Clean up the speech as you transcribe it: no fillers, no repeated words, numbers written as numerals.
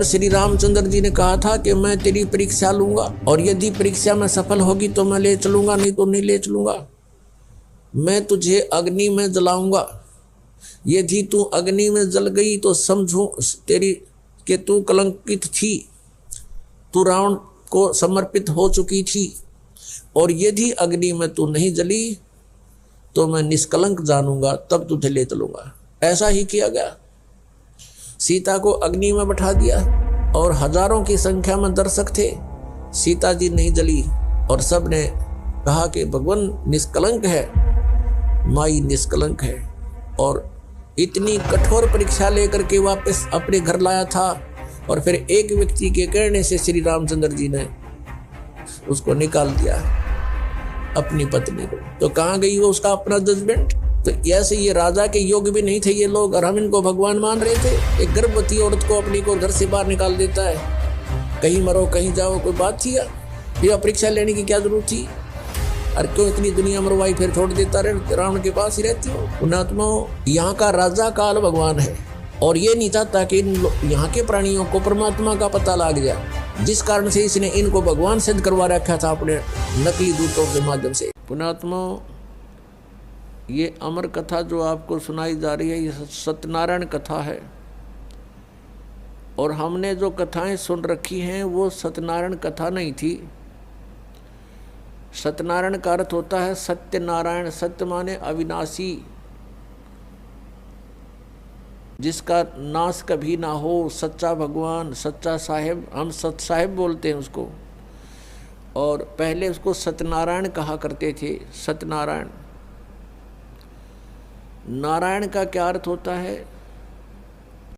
तब श्री रामचंद्र जी ने कहा था कि मैं तेरी परीक्षा लूंगा और यदि परीक्षा में सफल होगी तो मैं ले चलूंगा, नहीं तो नहीं ले चलूंगा। मैं तुझे अग्नि में जलाऊंगा, यदि तू अग्नि में जल गई तो समझू तेरी कि तू कलंकित थी, तू रावण को समर्पित हो चुकी थी, और यदि अग्नि में तू नहीं जली तो मैं निष्कलंक जानूंगा, तब तुझे ले चलूंगा। ऐसा ही किया गया। सीता को अग्नि में बैठा दिया और हजारों की संख्या में दर्शक थे। सीता जी नहीं जली और सब ने कहा कि भगवान निष्कलंक है, माई निष्कलंक है। और इतनी कठोर परीक्षा लेकर के वापस अपने घर लाया था और फिर एक व्यक्ति के कहने से श्री रामचंद्र जी ने उसको निकाल दिया, अपनी पत्नी को। तो कहाँ गई वो उसका अपना जजमेंट? तो ऐसे ये राजा के योग भी नहीं थे ये लोग, और हम इनको भगवान मान रहे थे। एक गर्भवती औरत को अपनी को घर से बाहर निकाल देता है, कहीं मरो कहीं जाओ, कोई बात थी? या परीक्षा लेने की क्या जरूरत थी? और क्यों इतनी दुनिया मरवाई, फिर छोड़ देता रहे, रावण के पास ही रहती हो। पुण्यात्मा, यहाँ का राजा काल भगवान है और ये नहीं चाहता कि यहाँ के प्राणियों को परमात्मा का पता लग जाए, जिस कारण से इसने इनको भगवान सिद्ध करवा रखा था अपने नकली दूतों के माध्यम से। पुण्यात्मा, ये अमर कथा जो आपको सुनाई जा रही है ये सत्यनारायण कथा है, और हमने जो कथाएं सुन रखी हैं वो सत्यनारायण कथा नहीं थी। सत्यनारायण का अर्थ होता है सत्यनारायण। सत्य माने अविनाशी, जिसका नाश कभी ना हो, सच्चा भगवान, सच्चा साहेब, हम सत साहेब बोलते हैं उसको। और पहले उसको सत्यनारायण कहा करते थे। सत्यनारायण, नारायण का क्या अर्थ होता है?